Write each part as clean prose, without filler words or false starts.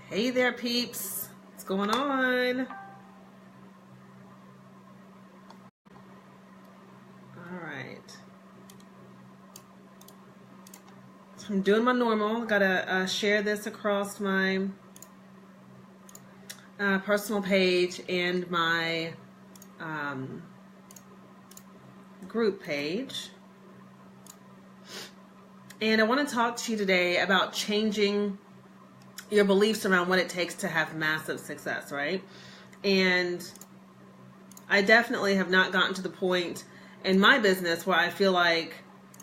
Hey there, peeps. What's going on? All right. So I'm doing my normal. Gotta share this across my personal page and my group page. And I want to talk to you today about changing your beliefs around what it takes to have massive success, right? And I definitely have not gotten to the point in my business where I feel like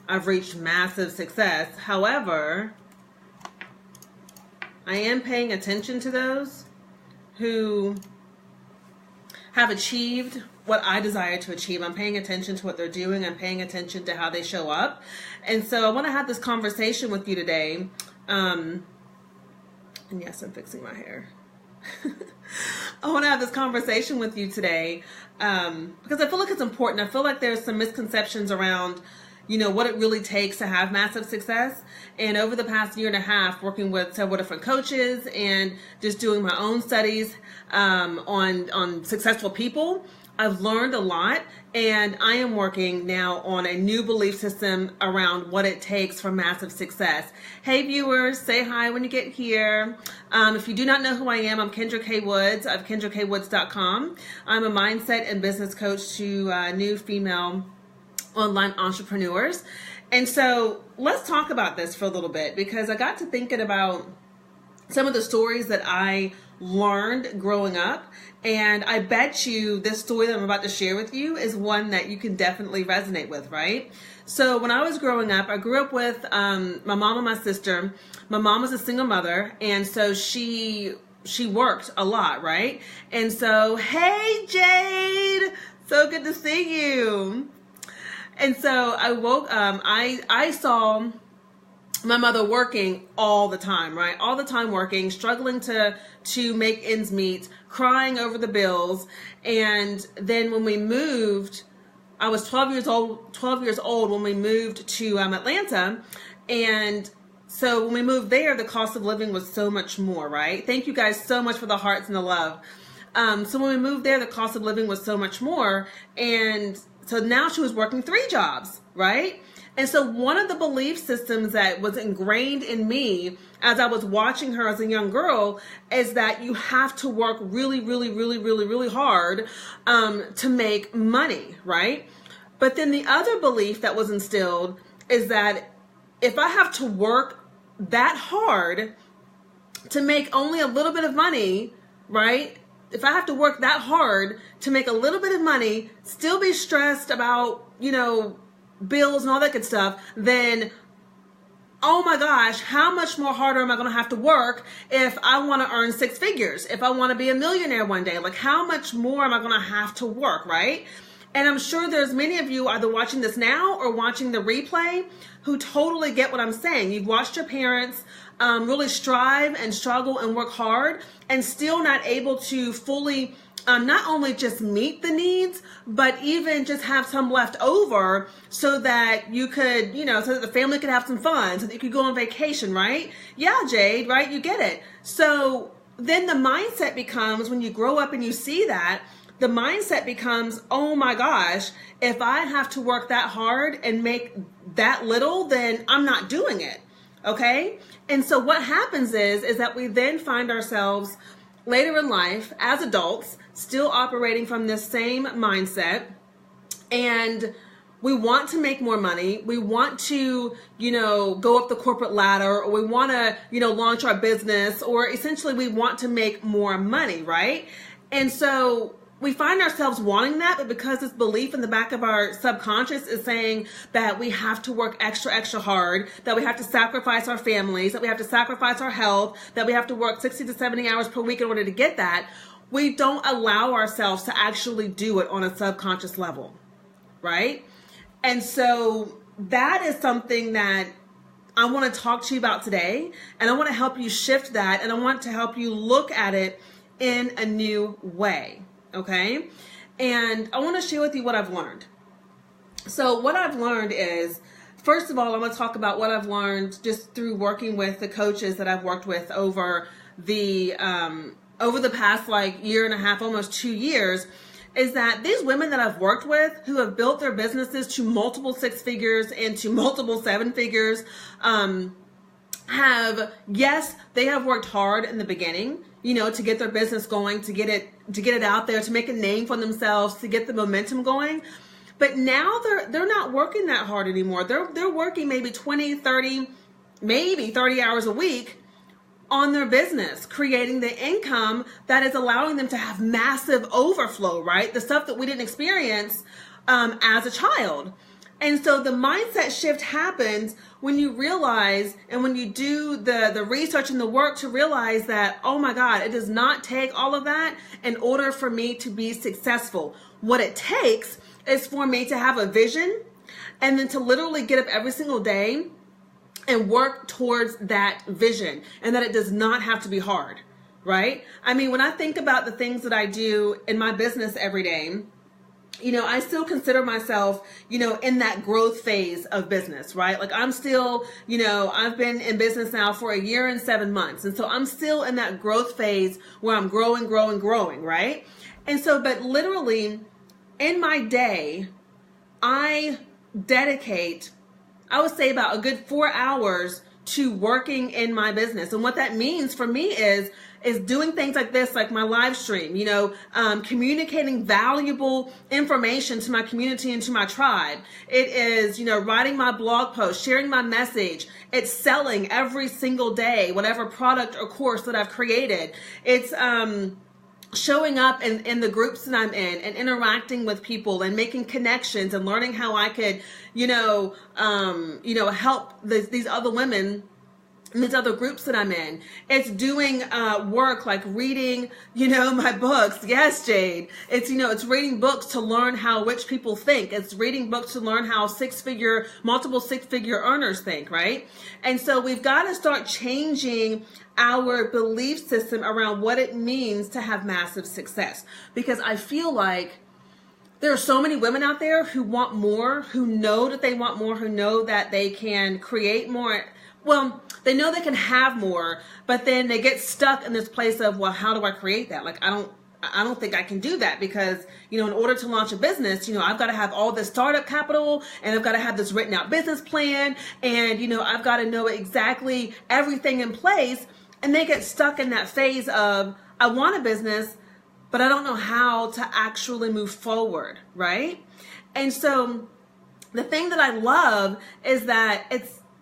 I've reached massive success. However, I am paying attention to those who have achieved what I desire to achieve. I'm paying attention to what they're doing. I'm paying attention to how they show up. And so I want to have this conversation with you today. And yes, I'm fixing my hair. I want to have this conversation with you today because I feel like it's important. I feel like there's some misconceptions around, what it really takes to have massive success. And over the past year and a half, working with several different coaches and just doing my own studies on successful people, I've learned a lot, and I am working now on a new belief system around what it takes for massive success. Hey viewers, say hi when you get here. If you do not know who I am, I'm Kendra K. Woods of KendraKWoods.com. I'm a mindset and business coach to new female online entrepreneurs. And so let's talk about this for a little bit, because I got to thinking about some of the stories that I learned growing up, and I bet you this story that I'm about to share with you is one that you can definitely resonate with, right? So when I was growing up, I grew up with my mom and my sister. My mom was a single mother, and so she worked a lot, right? And so, hey Jade, so good to see you. And so I woke I saw my mother working all the time, right? All the time working, struggling to make ends meet, crying over the bills. And then when we moved, I was 12 years old when we moved to Atlanta. And so when we moved there, the cost of living was so much more, right? Thank you guys so much for the hearts and the love. So when we moved there, the cost of living was so much more. And so now she was working 3 jobs, right? And so one of the belief systems that was ingrained in me as I was watching her as a young girl is that you have to work really, really, really, really, really hard to make money, right? But then the other belief that was instilled is that if I have to work that hard to make only a little bit of money, right? If I have to work that hard to make a little bit of money, still be stressed about, bills and all that good stuff, then, oh my gosh, how much more harder am I going to have to work if I want to earn 6 figures? If I want to be a millionaire one day, like how much more am I going to have to work, right? And I'm sure there's many of you either watching this now or watching the replay who totally get what I'm saying. You've watched your parents really strive and struggle and work hard and still not able to fully not only just meet the needs, but even just have some left over so that you could, so that the family could have some fun, so that you could go on vacation, right? Yeah, Jade, right? You get it. So then the mindset becomes, when you grow up and you see that, the mindset becomes, oh my gosh, if I have to work that hard and make that little, then I'm not doing it. Okay? And so what happens is that we then find ourselves later in life as adults still operating from this same mindset, and we want to make more money. We want to, go up the corporate ladder, or we want to, launch our business, or essentially we want to make more money, right? And so we find ourselves wanting that, but because this belief in the back of our subconscious is saying that we have to work extra, extra hard, that we have to sacrifice our families, that we have to sacrifice our health, that we have to work 60 to 70 hours per week in order to get that, we don't allow ourselves to actually do it on a subconscious level, right? And so that is something that I want to talk to you about today, and I want to help you shift that, and I want to help you look at it in a new way. Okay. And I want to share with you what I've learned. So what I've learned is, first of all, I'm going to talk about what I've learned just through working with the coaches that I've worked with over over the past like year and a half, almost 2 years, is that these women that I've worked with who have built their businesses to multiple 6 figures and to multiple 7 figures, they have worked hard in the beginning, to get their business going, to get it out there, to make a name for themselves, to get the momentum going. But now they're not working that hard anymore. They're working maybe 20, 30, maybe 30 hours a week on their business, creating the income that is allowing them to have massive overflow, right? The stuff that we didn't experience as a child. And so the mindset shift happens when you realize, and when you do the research and the work to realize that, oh my God, it does not take all of that in order for me to be successful. What it takes is for me to have a vision and then to literally get up every single day and work towards that vision, and that it does not have to be hard, right? I mean, when I think about the things that I do in my business every day, I still consider myself, in that growth phase of business, right? Like I'm still, I've been in business now for 1 year and 7 months. And so I'm still in that growth phase where I'm growing, right? And so, but literally in my day, I dedicate, I would say about a good 4 hours to working in my business. And what that means for me is doing things like this, like my live stream, communicating valuable information to my community and to my tribe. It is, writing my blog post, sharing my message. It's selling every single day, whatever product or course that I've created. It's, showing up in the groups that I'm in and interacting with people and making connections and learning how I could, help these other women, these other groups that I'm in. It's doing work like reading, my books. Yes, Jade. It's, it's reading books to learn how rich people think. It's reading books to learn how multiple six-figure earners think, right? And so we've got to start changing our belief system around what it means to have massive success. Because I feel like there are so many women out there who want more, who know that they want more, who know that they can create more. Well, they know they can have more, but then they get stuck in this place of, well, how do I create that? Like, I don't think I can do that because, in order to launch a business, I've got to have all this startup capital and I've got to have this written out business plan and, I've got to know exactly everything in place. And they get stuck in that phase of, I want a business, but I don't know how to actually move forward, right? And so the thing that I love is that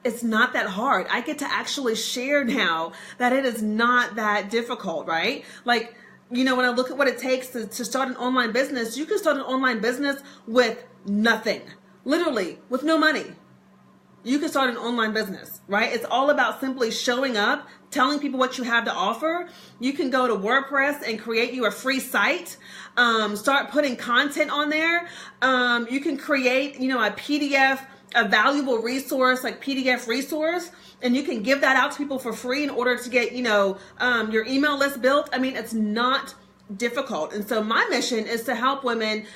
it's not that hard. I get to actually share now that it is not that difficult, right? Like, when I look at what it takes to start an online business, you can start an online business with nothing, literally with no money. You can start an online business, right? It's all about simply showing up, telling people what you have to offer. You can go to WordPress and create you a free site. Start putting content on there. You can create, a PDF, a valuable resource, like PDF resource, and you can give that out to people for free in order to get, your email list built. I mean, it's not difficult. And so my mission is to help women,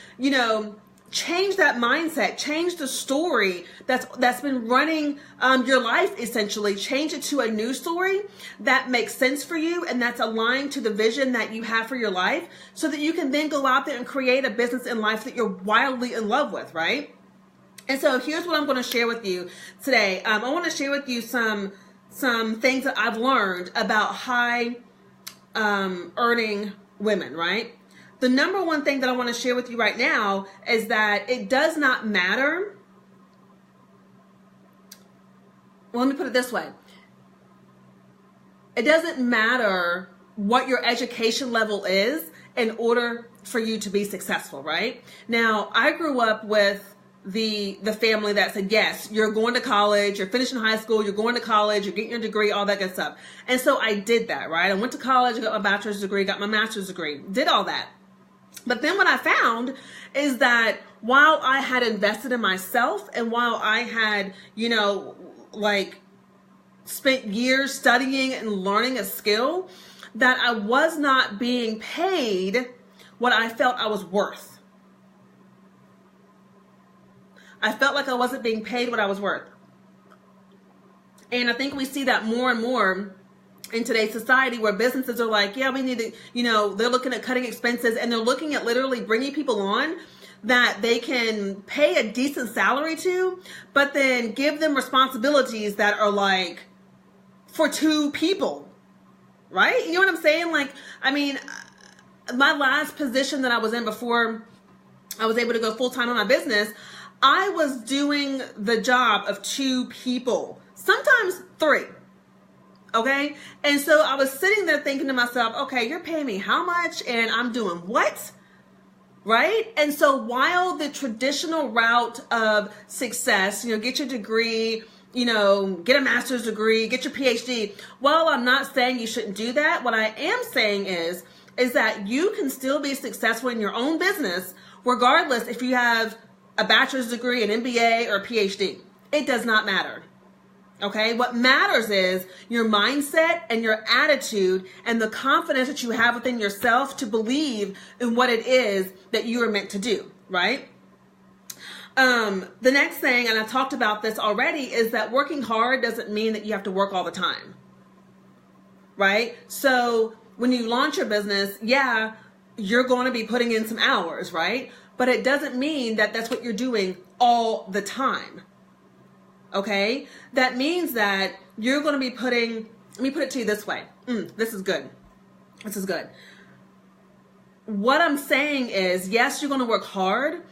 change that mindset, change the story that's been running your life, essentially. Change it to a new story that makes sense for you and that's aligned to the vision that you have for your life, so that you can then go out there and create a business in life that you're wildly in love with, right? And so here's what I'm going to share with you today. I want to share with you some things that I've learned about high earning women, right? The number one thing that I want to share with you right now is that it does not matter. Well, let me put it this way. It doesn't matter what your education level is in order for you to be successful, right? Now, I grew up with the family that said, yes, you're going to college, you're finishing high school, you're going to college, you're getting your degree, all that good stuff. And so I did that, right? I went to college, I got my bachelor's degree, got my master's degree, did all that. But then what I found is that while I had invested in myself and while I had, spent years studying and learning a skill, that I was not being paid what I felt I was worth. I felt like I wasn't being paid what I was worth. And I think we see that more and more in today's society where businesses are like, yeah, we need to, they're looking at cutting expenses, and they're looking at literally bringing people on that they can pay a decent salary to, but then give them responsibilities that are like for 2 people, right? You know what I'm saying? Like, I mean, my last position that I was in before I was able to go full-time on my business, I was doing the job of 2 people, sometimes 3. Okay. And so I was sitting there thinking to myself, okay, you're paying me how much and I'm doing what? Right. And so while the traditional route of success, get your degree, get a master's degree, get your PhD. While I'm not saying you shouldn't do that, what I am saying is that you can still be successful in your own business, regardless if you have a bachelor's degree, an MBA, or a PhD. It does not matter. Okay, what matters is your mindset and your attitude and the confidence that you have within yourself to believe in what it is that you are meant to do, right? The next thing, and I talked about this already, is that working hard doesn't mean that you have to work all the time, right? So when you launch your business, yeah, you're going to be putting in some hours, right? But it doesn't mean that that's what you're doing all the time. Okay, that means that you're going to be putting, let me put it to you this way. This is good. This is good. What I'm saying is, yes, you're going to work hard,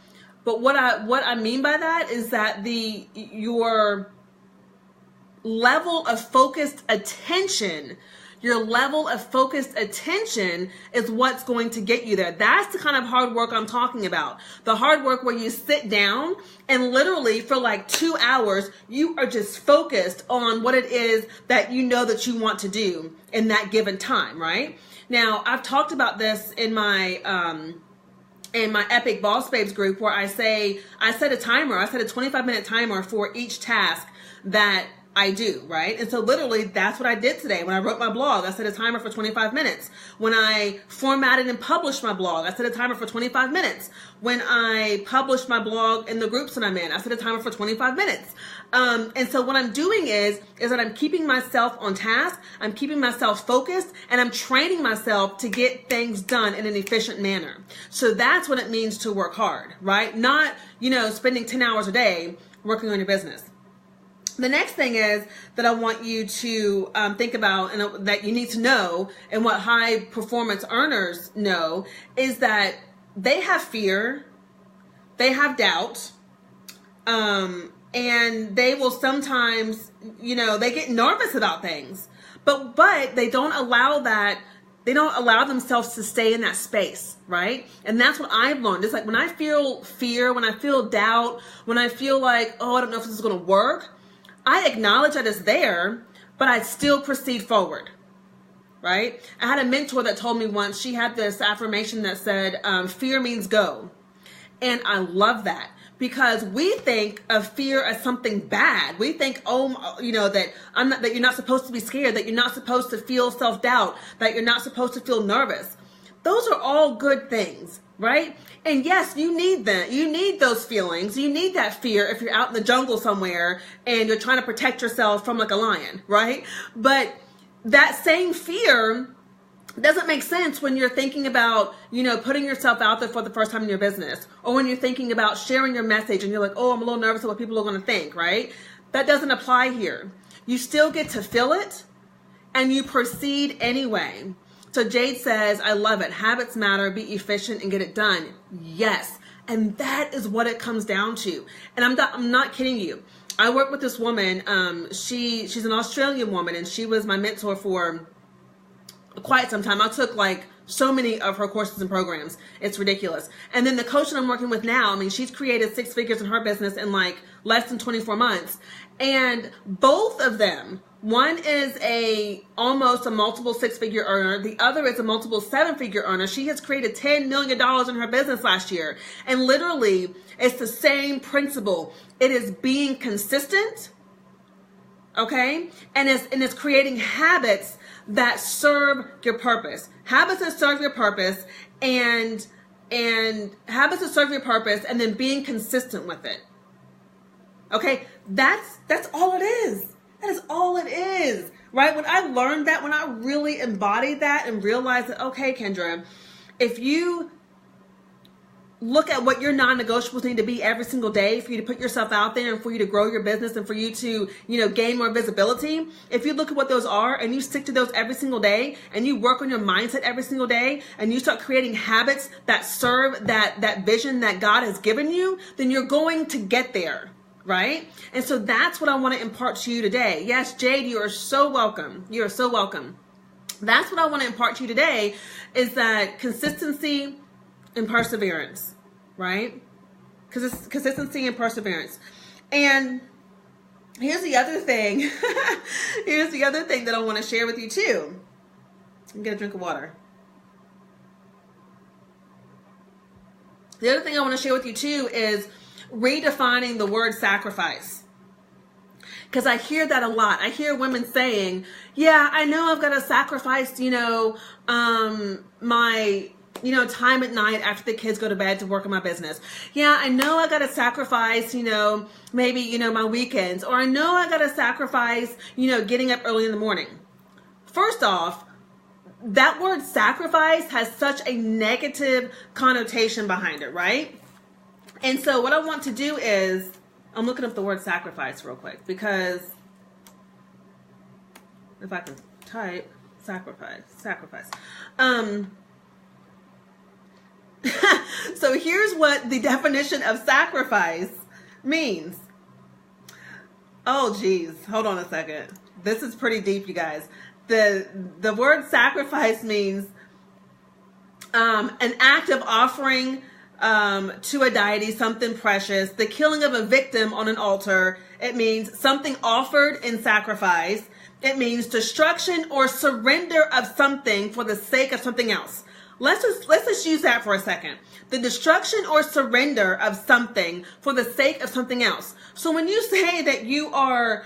but what I mean by that is that your level of focused attention, is what's going to get you there. That's the kind of hard work I'm talking about. The hard work where you sit down and literally for like 2 hours, you are just focused on what it is that you know that you want to do in that given time, right? Now, I've talked about this in my Epic Boss Babes group, where I set a timer. I set a 25-minute timer for each task that I do, right? And so literally that's what I did today. When I wrote my blog, I set a timer for 25 minutes. When I formatted and published my blog, I set a timer for 25 minutes. When I published my blog in the groups that I'm in, I set a timer for 25 minutes. And so what I'm doing is that I'm keeping myself on task, I'm keeping myself focused, and I'm training myself to get things done in an efficient manner. So that's what it means to work hard, right? Not, spending 10 hours a day working on your business. The next thing is that I want you to think about, and that you need to know, and what high performance earners know, is that they have fear, they have doubt, and they will sometimes, they get nervous about things, but they don't allow that. They don't allow themselves to stay in that space, right? And that's what I've learned. It's like when I feel fear, when I feel doubt, when I feel like, oh, I don't know if this is going to work, I acknowledge that it's there, but I still proceed forward, right? I had a mentor that told me once, she had this affirmation that said, fear means go. And I love that, because we think of fear as something bad. We think, that you're not supposed to be scared, that you're not supposed to feel self-doubt, that you're not supposed to feel nervous. Those are all good things, right? And yes, you need that. You need those feelings. You need that fear if you're out in the jungle somewhere and you're trying to protect yourself from like a lion, right? But that same fear doesn't make sense when you're thinking about, putting yourself out there for the first time in your business, or when you're thinking about sharing your message and you're like, oh, I'm a little nervous of what people are going to think, right? That doesn't apply here. You still get to feel it and you proceed anyway. So Jade says, I love it. Habits matter, be efficient and get it done. Yes. And that is what it comes down to. And I'm not kidding you. I work with this woman. She's an Australian woman, and she was my mentor for quite some time. I took like so many of her courses and programs. It's ridiculous. And then the coach that I'm working with now, she's created 6 figures in her business in like less than 24 months. And both of them, one is almost a multiple 6-figure earner. The other is a multiple 7-figure earner. She has created $10 million in her business last year. And literally, it's the same principle. It is being consistent, okay? And it's creating habits that serve your purpose. Habits that serve your purpose, and habits that serve your purpose, and then being consistent with it. Okay? That's all it is. That is all it is. right? When I learned that, when I really embodied that and realized that, okay, Kendra, if you look at what your non-negotiables need to be every single day for you to put yourself out there and for you to grow your business and for you to, gain more visibility. If you look at what those are and you stick to those every single day and you work on your mindset every single day and you start creating habits that serve that vision that God has given you, then you're going to get there, right? And so that's what I want to impart to you today. Yes, Jade, you are so welcome. You are so welcome. That's what I want to impart to you today, is that consistency and perseverance, right? Because it's consistency and perseverance. And here's the other thing. Here's the other thing that I want to share with you too. I'm get a drink of water. The other thing I want to share with you too is redefining the word sacrifice. Because I hear that a lot. I hear women saying, yeah, I know I've got to sacrifice, my time at night after the kids go to bed to work on my business. Yeah, I know I got to sacrifice, maybe, my weekends. Or I know I got to sacrifice, getting up early in the morning. First off, that word sacrifice has such a negative connotation behind it, right? And so what I want to do is, I'm looking up the word sacrifice real quick, because if I can type sacrifice. So here's what the definition of sacrifice means. Oh, geez. Hold on a second. This is pretty deep, you guys. The word sacrifice means an act of offering to a deity something precious, the killing of a victim on an altar. It means something offered in sacrifice. It means destruction or surrender of something for the sake of something else. Let's just use that for a second. The destruction or surrender of something for the sake of something else. So when you say that you are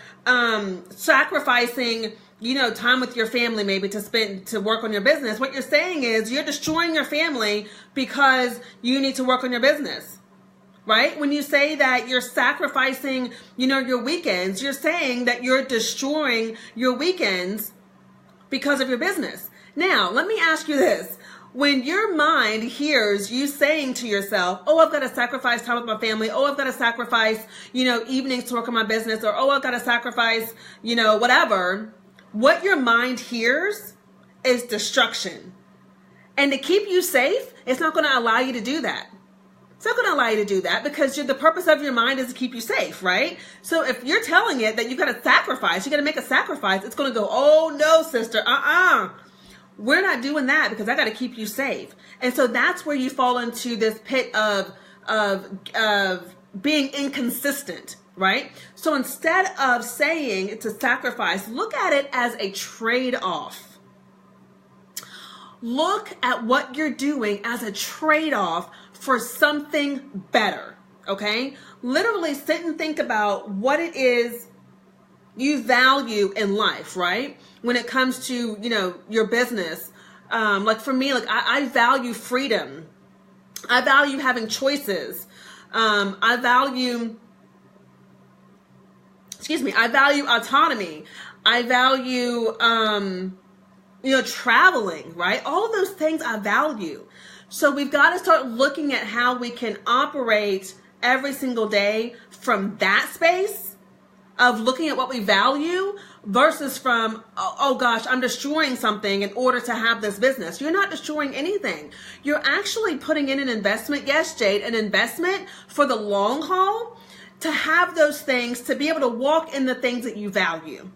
sacrificing, time with your family maybe to work on your business, what you're saying is you're destroying your family because you need to work on your business, right? When you say that you're sacrificing, your weekends, you're saying that you're destroying your weekends because of your business. Now, let me ask you this. When your mind hears you saying to yourself, oh, I've got to sacrifice time with my family. Oh, I've got to sacrifice, evenings to work on my business. Or, oh, I've got to sacrifice, whatever. What your mind hears is destruction. And to keep you safe, it's not going to allow you to do that. It's not going to allow you to do that because the purpose of your mind is to keep you safe, right? So if you're telling it that you've got to sacrifice, you got to make a sacrifice, it's going to go, oh, no, sister, we're not doing that because I got to keep you safe. And so that's where you fall into this pit of being inconsistent, right? So instead of saying it's a sacrifice, look at it as a trade-off. Look at what you're doing as a trade-off for something better, okay? Literally sit and think about what it is you value in life, right? When it comes to, your business. Like for me, I value freedom. I value having choices. I value autonomy. I value, traveling, right? All of those things I value. So we've got to start looking at how we can operate every single day from that space of looking at what we value versus from, oh gosh, I'm destroying something in order to have this business. You're not destroying anything. You're actually putting in an investment. Yes, Jade, an investment for the long haul to have those things, to be able to walk in the things that you value,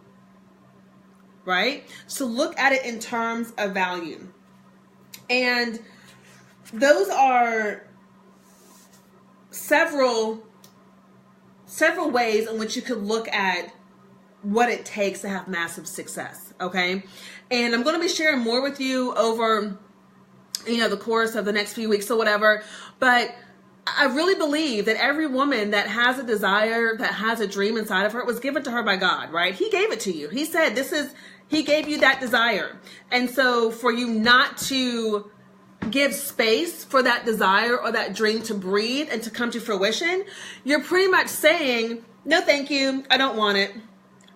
right? So look at it in terms of value. And those are several ways in which you could look at what it takes to have massive success, okay? And I'm going to be sharing more with you over, the course of the next few weeks or whatever, but I really believe that every woman that has a desire, that has a dream inside of her, it was given to her by God, right? He gave it to you. He said, He gave you that desire. And so for you not to give space for that desire or that dream to breathe and to come to fruition, you're pretty much saying, no, thank you. I don't want it.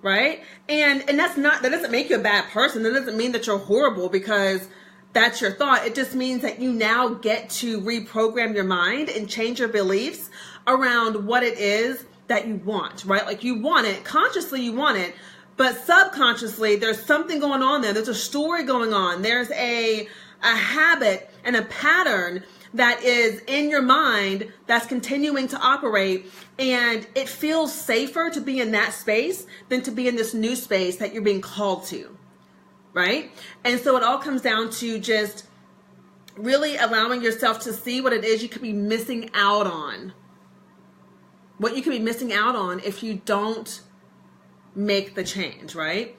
right? And that doesn't make you a bad person. That doesn't mean that you're horrible because that's your thought. It just means that you now get to reprogram your mind and change your beliefs around what it is that you want, right? Like you want it, consciously you want it, but subconsciously there's something going on there. There's a story going on. There's a habit and a pattern that is in your mind that's continuing to operate, and it feels safer to be in that space than to be in this new space that you're being called to, right? And so it all comes down to just really allowing yourself to see what it is you could be missing out on. What you could be missing out on if you don't make the change, right?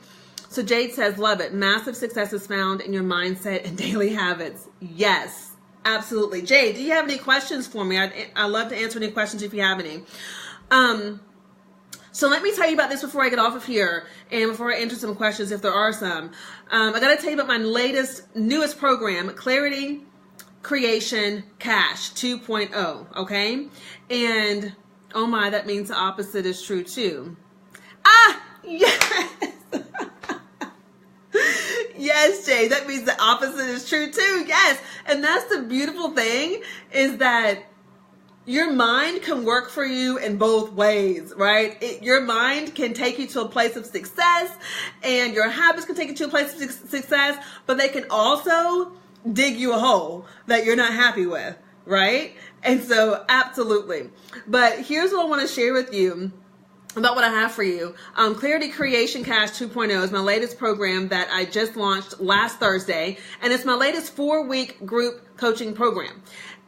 So Jade says, love it. Massive success is found in your mindset and daily habits. Yes, absolutely. Jade, do you have any questions for me? I'd love to answer any questions if you have any. So let me tell you about this before I get off of here and before I answer some questions if there are some. I got to tell you about my newest program, Clarity Creation Cash 2.0, okay? And oh my, that means the opposite is true too. Ah, yes. Yes, Jay, that means the opposite is true too. Yes. And that's the beautiful thing, is that your mind can work for you in both ways, right? Your mind can take you to a place of success, and your habits can take you to a place of success, but they can also dig you a hole that you're not happy with, right? And so absolutely. But here's what I want to share with you about what I have for you. Clarity Creation Cash 2.0 is my latest program that I just launched last Thursday, and it's my latest 4-week group coaching program.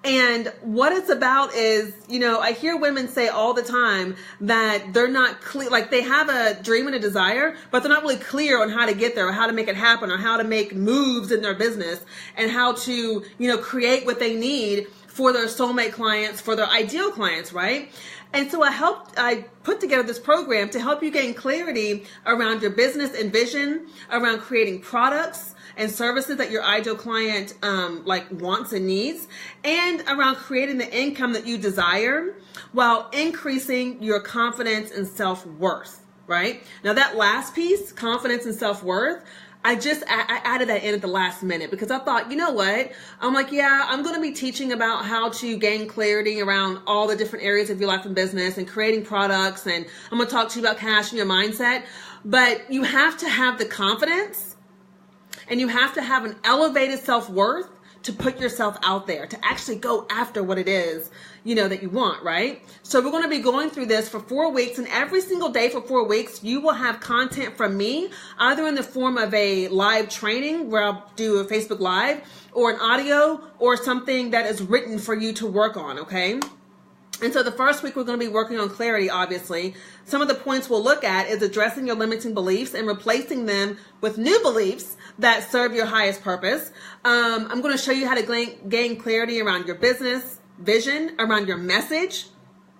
And what it's about is, I hear women say all the time that they're not clear, like they have a dream and a desire, but they're not really clear on how to get there or how to make it happen or how to make moves in their business and how to, create what they need for their soulmate clients, for their ideal clients, right? And so I put together this program to help you gain clarity around your business and vision, around creating products and services that your ideal client wants and needs, and around creating the income that you desire while increasing your confidence and self-worth, right? Now that last piece, confidence and self-worth, I added that in at the last minute because I thought, you know what? I'm like, yeah, I'm going to be teaching about how to gain clarity around all the different areas of your life and business and creating products. And I'm going to talk to you about cash and your mindset. But you have to have the confidence and you have to have an elevated self-worth to put yourself out there, to actually go after what it is, that you want, right? So we're going to be going through this for 4 weeks, and every single day for 4 weeks, you will have content from me, either in the form of a live training where I'll do a Facebook Live, or an audio, or something that is written for you to work on, okay? And so the first week, we're going to be working on clarity, obviously. Some of the points we'll look at is addressing your limiting beliefs and replacing them with new beliefs that serve your highest purpose. I'm going to show you how to gain clarity around your business, vision, around your message,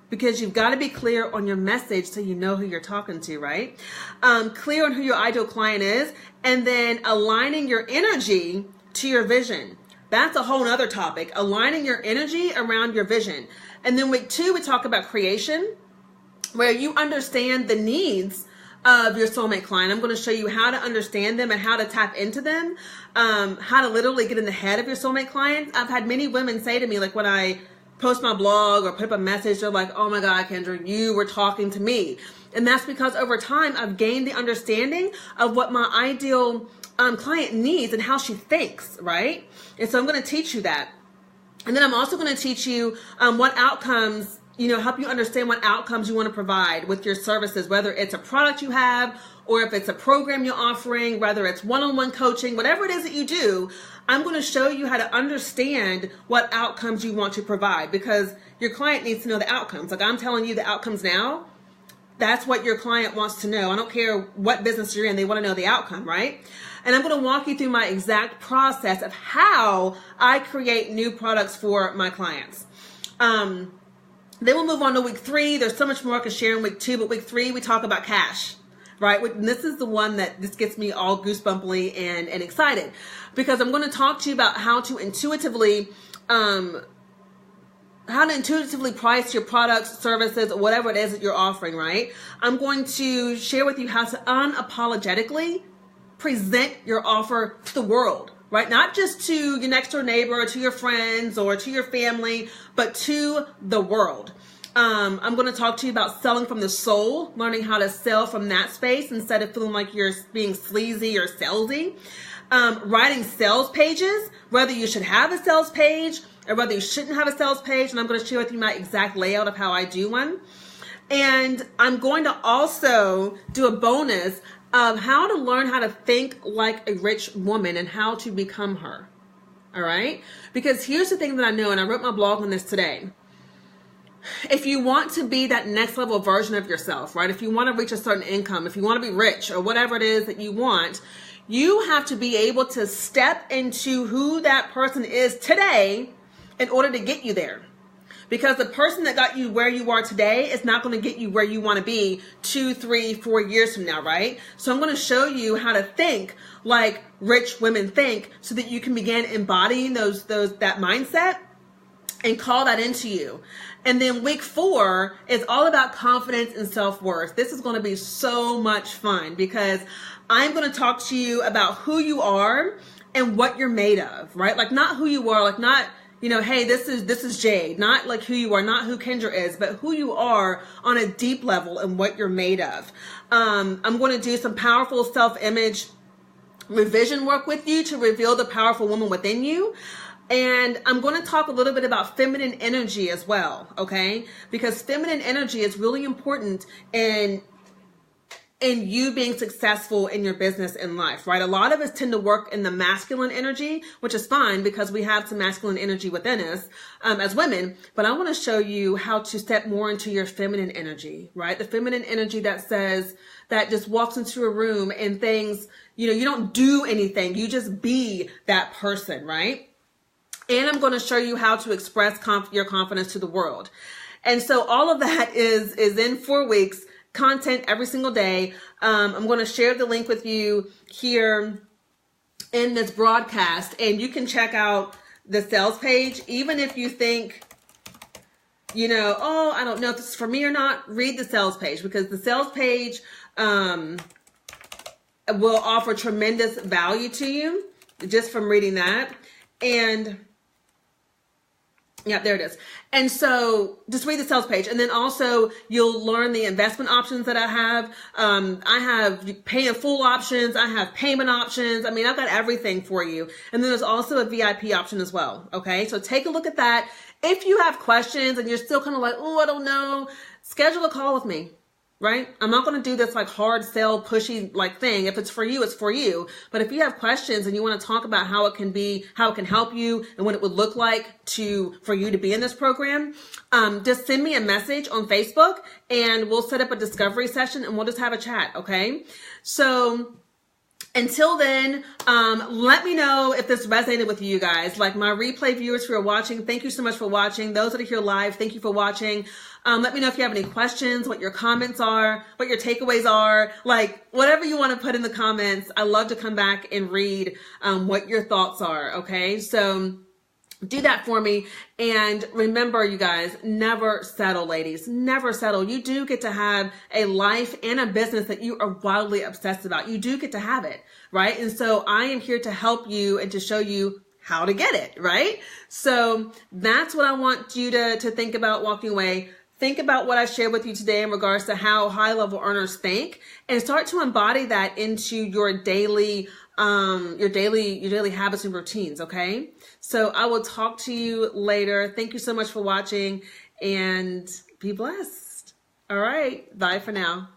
because you've got to be clear on your message so you know who you're talking to, right? Clear on who your ideal client is, and then aligning your energy to your vision. That's a whole other topic, aligning your energy around your vision. And then week 2, we talk about creation, where you understand the needs of your soulmate client. I'm going to show you how to understand them and how to tap into them, how to literally get in the head of your soulmate client. I've had many women say to me, like when I post my blog or put up a message, they're like, oh my God, Kendra, you were talking to me. And that's because over time, I've gained the understanding of what my ideal client needs and how she thinks, right? And so I'm going to teach you that. And then I'm also going to teach you what outcomes, help you understand what outcomes you want to provide with your services, whether it's a product you have or if it's a program you're offering, whether it's one-on-one coaching, whatever it is that you do, I'm going to show you how to understand what outcomes you want to provide, because your client needs to know the outcomes. Like I'm telling you the outcomes now, that's what your client wants to know. I don't care what business you're in, they want to know the outcome, right? And I'm going to walk you through my exact process of how I create new products for my clients. Then we'll move on to week 3. There's so much more I can share in week 2, but week 3, we talk about cash, right? And this is the one that this gets me all goosebumply and excited, because I'm going to talk to you about how to intuitively intuitively price your products, services, or whatever it is that you're offering, right? I'm going to share with you how to unapologetically present your offer to the world, right? Not just to your next door neighbor or to your friends or to your family, but to the world. I'm going to talk to you about selling from the soul, learning how to sell from that space instead of feeling like you're being sleazy or salesy. Writing sales pages, whether you should have a sales page or whether you shouldn't have a sales page. And I'm going to share with you my exact layout of how I do one. And I'm going to also do a bonus of how to learn how to think like a rich woman and how to become her. All right? Because here's the thing that I know, and I wrote my blog on this today. If you want to be that next level version of yourself, right? If you want to reach a certain income, if you want to be rich or whatever it is that you want, you have to be able to step into who that person is today in order to get you there. Because the person that got you where you are today is not going to get you where you want to be 2, 3, 4 years from now, right? So I'm going to show you how to think like rich women think so that you can begin embodying that mindset and call that into you. And then week 4 is all about confidence and self-worth. This is going to be so much fun because I'm going to talk to you about who you are and what you're made of, right? Like not who you are, like not, hey, this is Jade, not like who you are, not who Kendra is, but who you are on a deep level and what you're made of. I'm going to do some powerful self-image revision work with you to reveal the powerful woman within you. And I'm going to talk a little bit about feminine energy as well, okay? Because feminine energy is really important in you being successful in your business and life, right? A lot of us tend to work in the masculine energy, which is fine because we have some masculine energy within us as women. But I want to show you how to step more into your feminine energy, right? The feminine energy that just walks into a room and things, you don't do anything. You just be that person, right? And I'm going to show you how to express your confidence to the world. And so all of that is in 4 weeks, content every single day. I'm going to share the link with you here in this broadcast, and you can check out the sales page. Even if you think, I don't know if this is for me or not, read the sales page because the sales page will offer tremendous value to you just from reading that. And yeah, there it is. And so just read the sales page. And then also you'll learn the investment options that I have. I have pay in full options. I have payment options. I mean, I've got everything for you. And then there's also a VIP option as well. Okay. So take a look at that. If you have questions and you're still kind of like, I don't know, schedule a call with me. Right? I'm not going to do this like hard sell pushy like thing. If it's for you, it's for you. But if you have questions and you want to talk about how it can help you and what it would look like for you to be in this program, just send me a message on Facebook and we'll set up a discovery session and we'll just have a chat. Okay. So until then, let me know if this resonated with you guys. Like my replay viewers who are watching, thank you so much for watching. Those that are here live, thank you for watching. Let me know if you have any questions, what your comments are, what your takeaways are, like whatever you want to put in the comments. I love to come back and read what your thoughts are. Okay, so do that for me. And remember, you guys, never settle, ladies. Never settle. You do get to have a life and a business that you are wildly obsessed about. You do get to have it, right? And so I am here to help you and to show you how to get it, right? So that's what I want you to think about walking away. Think about what I shared with you today in regards to how high-level earners think and start to embody that into your daily habits and routines, okay? So I will talk to you later. Thank you so much for watching and be blessed. All right. Bye for now.